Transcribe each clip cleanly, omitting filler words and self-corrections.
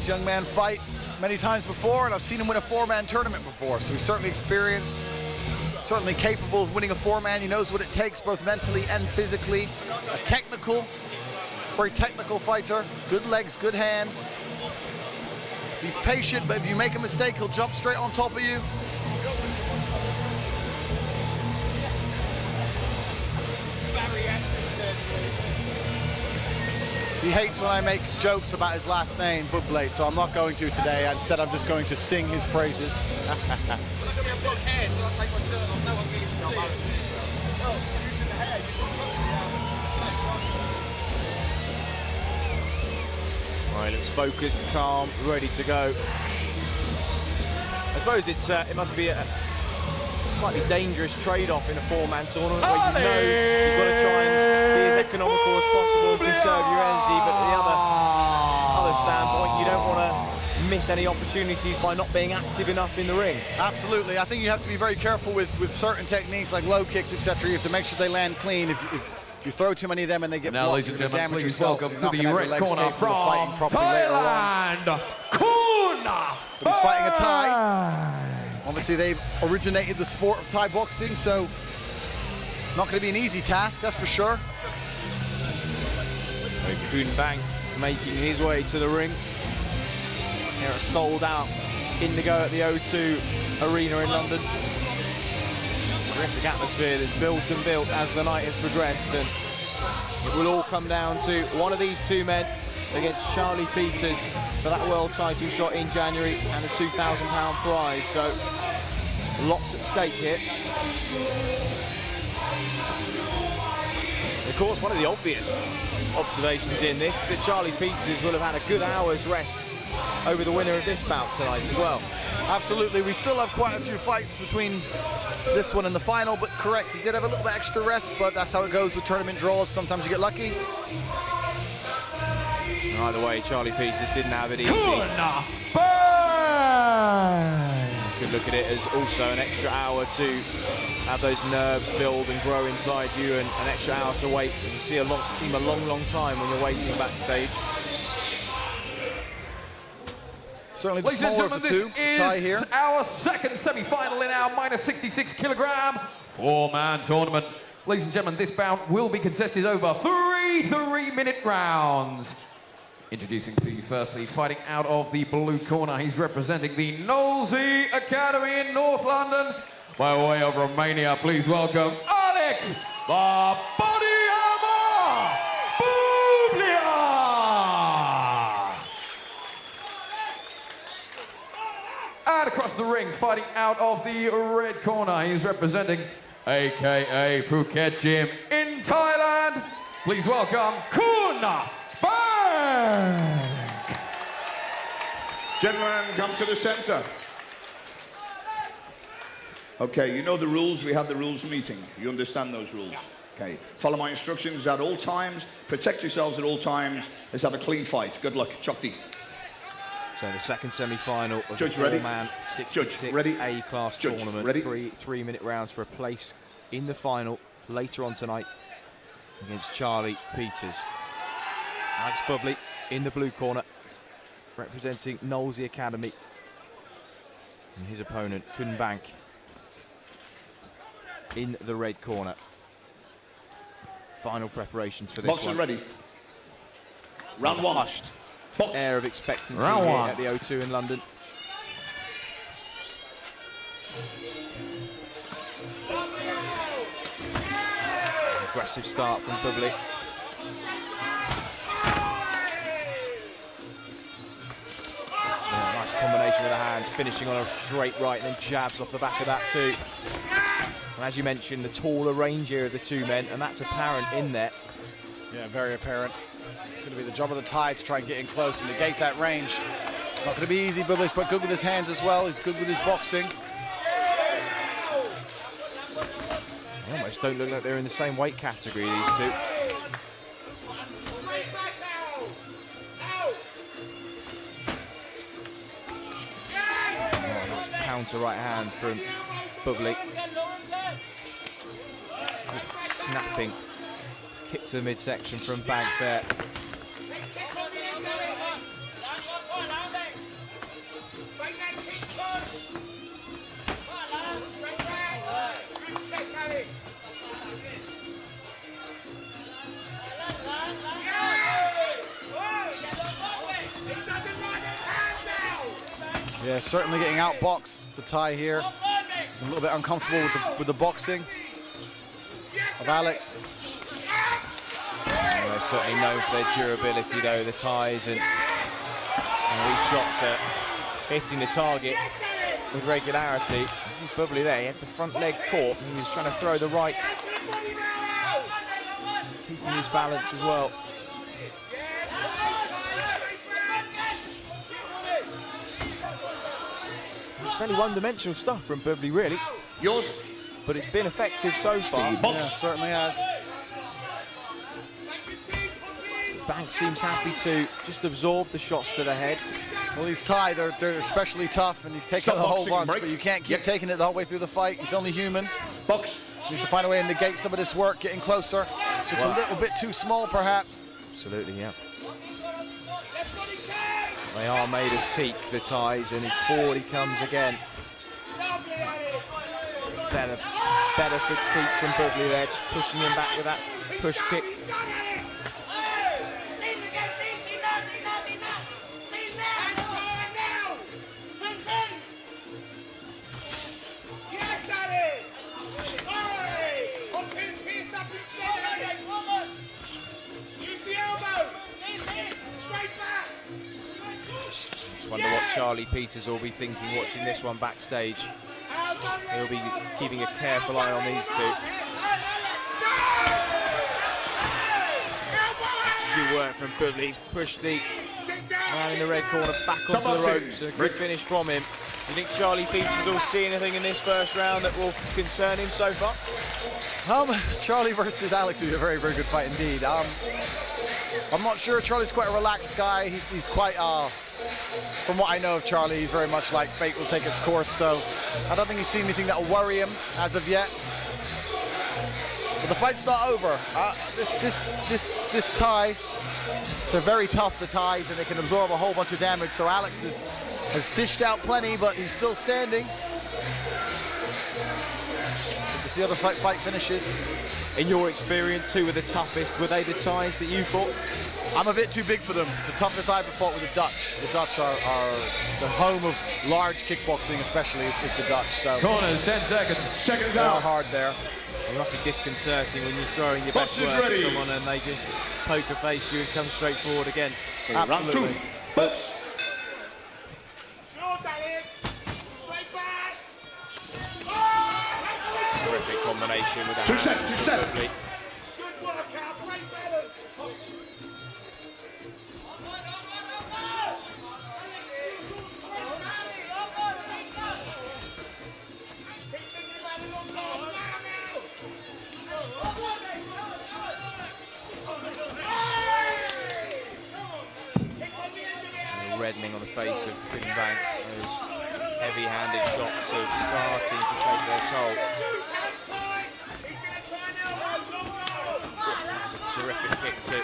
young man fight many times before, and I've seen him win a four-man tournament before, so he's certainly experienced, certainly capable of winning a four-man. He knows what it takes, both mentally and physically. A very technical fighter, good legs, good hands. He's patient, but if you make a mistake, he'll jump straight on top of you. He hates when I make jokes about his last name, Bublea, so I'm not going to today. Instead, I'm just going to sing his praises. Right, looks focused, calm, ready to go. I suppose it must be a slightly dangerous trade-off in a four-man tournament where you know you've got to try and be as economical as possible and conserve your energy, but the other standpoint, you don't want to miss any opportunities by not being active enough in the ring. Absolutely. I think you have to be very careful with certain techniques like low kicks, etc. You have to make sure they land clean. If you throw too many of them and they get now, blocked, ladies and gentlemen, please yourself, welcome to the red corner from Thailand, Khun. But he's fighting a Thai. Obviously, they've originated the sport of Thai boxing, so not going to be an easy task, that's for sure. So Khun Bang making his way to the ring. Here are sold out Indigo at the O2 Arena in London. Terrific atmosphere that's built and built as the night has progressed, and it will all come down to one of these two men against Charlie Peters for that world title shot in January and a £2,000 prize. So lots at stake here. Of course, one of the obvious observations in this is that Charlie Peters will have had a good hour's rest over the winner of this bout tonight as well. Absolutely, we still have quite a few fights between this one and the final, but correct, he did have a little bit extra rest, but that's how it goes with tournament draws. Sometimes you get lucky. Either way, Charlie Peters didn't have it easy. Could look at it as also an extra hour to have those nerves build and grow inside you, and an extra hour to wait. It can seem a long time when you're waiting backstage. Certainly the Ladies and smaller of the two. Tie here. This is our second semi-final in our minus 66 kilogram four-man tournament. Ladies and gentlemen, this bout will be contested over three 3-minute rounds. Introducing to you firstly, fighting out of the blue corner, he's representing the Nosey Academy in North London. By way of Romania, please welcome Alex the Body Hammer Bublea. And across the ring, fighting out of the red corner, he's representing AKA Phuket Gym in Thailand. Please welcome Khun Bang. Gentlemen, come to the center. Okay, you know the rules. We have the rules meeting. You understand those rules? Okay. Follow my instructions at all times. Protect yourselves at all times. Let's have a clean fight. Good luck. Chokti. So the second semi-final of Judge, the ready? four-man Judge, 66 ready? A-class Judge, tournament. ready? Three-minute rounds for a place in the final later on tonight against Charlie Peters. Alex Bublea in the blue corner, representing Nosey Academy. And his opponent, Khun Bang, in the red corner. Final preparations for this Boxers one. ready. Round one. Hushed Box. air of expectancy Round here one. at the O2 in London. Aggressive start from Bublea. Nice combination with the hands, finishing on a straight right, and then jabs off the back of that too. And as you mentioned, the taller, rangier of the two men, and that's apparent in there. Yeah, very apparent. It's going to be the job of the Thai to try and get in close and negate that range. It's not going to be easy. Bublea's quite good with his hands as well. He's good with his boxing. They almost don't look like they're in the same weight category, these two. Oh, nice counter right hand from Bublea. Snapping kick to the midsection from Bang there. Yeah, certainly getting outboxed, the Thai here. A little bit uncomfortable with the boxing of Alex. They're certainly known for their durability though, the Thais, and these shots are hitting the target with regularity. Bublea there, he had the front leg caught, and he was trying to throw the right, keeping his balance as well. It's fairly one-dimensional stuff from Bublea, really. Yours. But it's been effective so far. Yeah, certainly has. Banks seems happy to just absorb the shots to the head. Well, he's Thai, they're especially tough, and he's taking it a whole bunch, but you can't keep taking it the whole way through the fight. He's only human. Box. Needs to find a way to negate some of this work, getting closer. So it's a little bit too small, perhaps. Absolutely, yeah. They are made of teak, the Thais, and forward he comes again. Better for feet from Bublea there, just pushing him back with that push kick. Wonder what Charlie Peters will be thinking watching this one backstage. He'll be keeping a careful eye on these two. Good work from Bublea. He's pushed the man in the red corner back onto the ropes. A good finish from him. Do you think Charlie Peters will see anything in this first round that will concern him so far? Charlie versus Alex is a very, very good fight indeed. I'm not sure. Charlie's quite a relaxed guy. He's quite, from what I know of Charlie, he's very much like fate will take its course. So I don't think he's seen anything that will worry him as of yet. But the fight's not over. This Thai, they're very tough, the Thais, and they can absorb a whole bunch of damage. So Alex has dished out plenty, but he's still standing. To see other fight finishes. In your experience, who were the toughest? Were they the Thais that you fought? I'm a bit too big for them. The toughest I've ever fought were the Dutch. The Dutch are the home of large kickboxing, especially, is the Dutch. So Corners, 10 seconds. Seconds they are out. hard there. It must be disconcerting when you're throwing your best work at someone and they just poker face you and come straight forward again. Absolutely. Round 2. Box. Terrific combination with that. 2 7. Reddening on the face of Khun. Those heavy-handed shots are starting to take their toll. That was a terrific kick to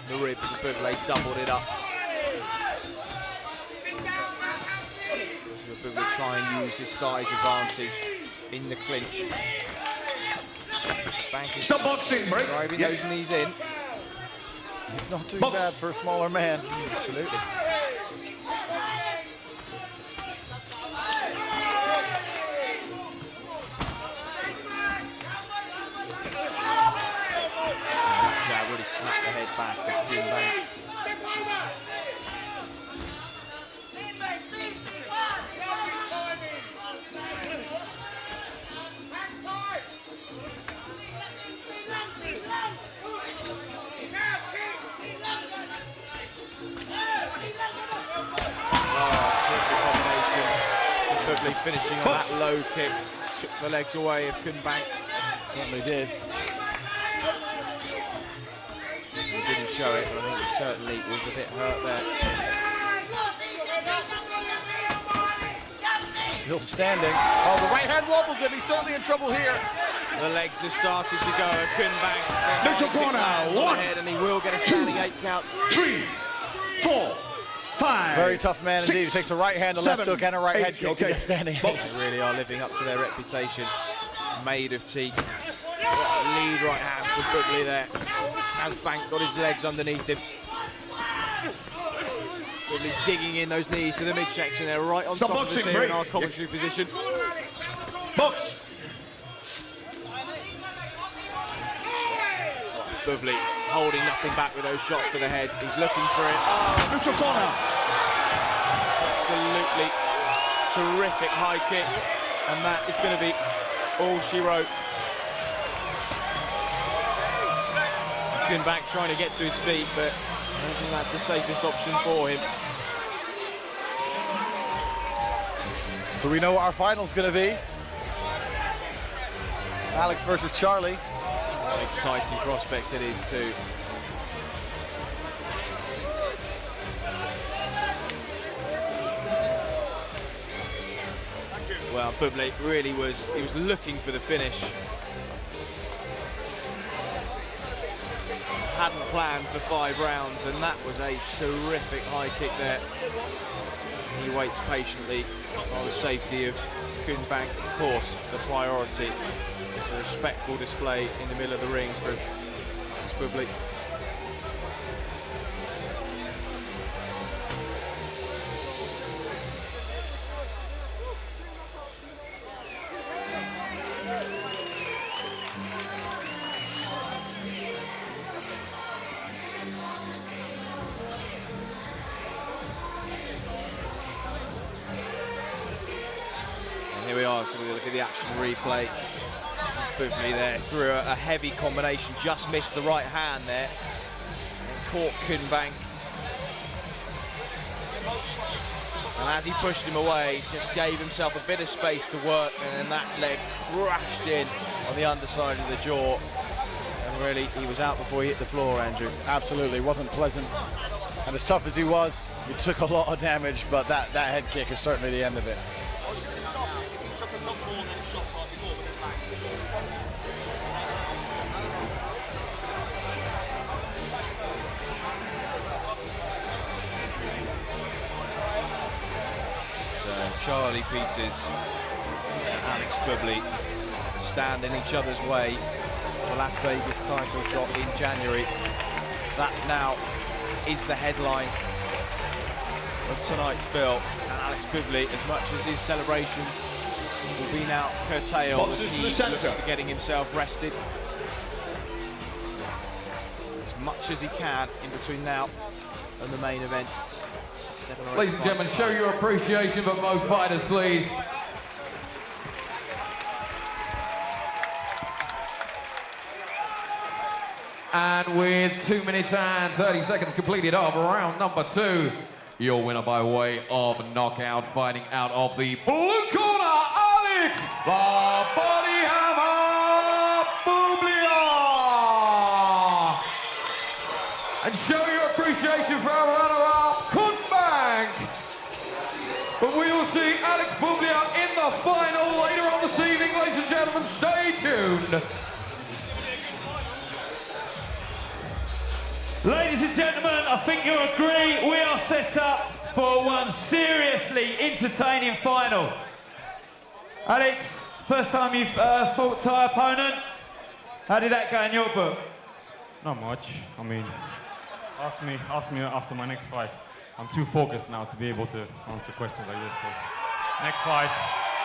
the ribs of Bublea, doubled it up. Bublea try and use his size advantage in the clinch. Bank is Stop boxing, break. driving those knees in. It's not too bad for a smaller man. Absolutely. Jab really snapped the head back of Khun. Bublea finishing on that low kick, took the legs away of Khun. Certainly did. He didn't show it, but I think it certainly was a bit hurt there. Still standing. Oh, the right hand wobbles him. He's certainly in trouble here. The legs have started to go. Khun. Neutral corner. On the head, and he will get a standing 8 count. 3, 4, 5. Very tough man indeed. He takes a right hand, a left 7, hook, and a right head 8. kick to get standing. They really are living up to their reputation. Made of teak. What a lead right hand from Bublea there. As Bank got his legs underneath him. Bublea digging in those knees to the midsection there, right on Stop top of us boxing, here in Brie. our commentary position. Box! Bublea holding nothing back with those shots to the head. He's looking for it. Oh, Neutral corner. absolutely terrific high kick. And that is going to be all she wrote. Khun back trying to get to his feet, but I don't think that's the safest option for him. So we know what our final's going to be. Alex versus Charlie. What an exciting prospect it is too. Well, Bublea really he was looking for the finish. Hadn't planned for 5 rounds, and that was a terrific high kick there. He waits patiently while the safety of Khun Bank, of course, the priority. It's a respectful display in the middle of the ring for Bublea. Here we are, so we look at the action replay. Bublea there through a heavy combination, just missed the right hand there. And caught Khun Bank. And as he pushed him away, just gave himself a bit of space to work, and then that leg crashed in on the underside of the jaw. And really, he was out before he hit the floor, Andrew. Absolutely, wasn't pleasant. And as tough as he was, he took a lot of damage, but that head kick is certainly the end of it. Charlie Peters and Alex Bublea stand in each other's way. The Las Vegas title shot in January. That now is the headline of tonight's bill. And Alex Bublea, as much as his celebrations will be now curtailed, as he looks to getting himself rested as much as he can in between now and the main event. Ladies and gentlemen, show your appreciation for both fighters, please. And with 2 minutes and 30 seconds completed of round number 2, your winner by way of knockout, fighting out of the blue corner, Alex the Body Hammer Bublea. And show your appreciation for our runner-up, Khun. But we will see Alex Bublea in the final later on this evening, ladies and gentlemen. Stay tuned. Ladies and gentlemen, I think you'll agree we are set up for one seriously entertaining final. Alex, first time you've fought Thai opponent. How did that go in your book? Not much. I mean, ask me after my next fight. I'm too focused now to be able to answer questions like this. So. Next fight,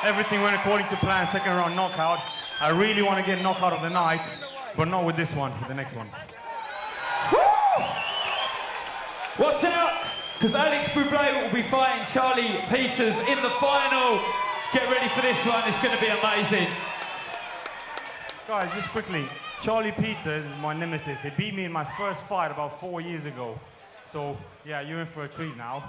everything went according to plan, 2nd round knockout. I really want to get knockout of the night, but not with this one, with the next one. Woo! Watch out, because Alex Bublea will be fighting Charlie Peters in the final. Get ready for this one, it's going to be amazing. Guys, just quickly, Charlie Peters is my nemesis. He beat me in my first fight about 4 years ago. So, yeah, you're in for a treat now.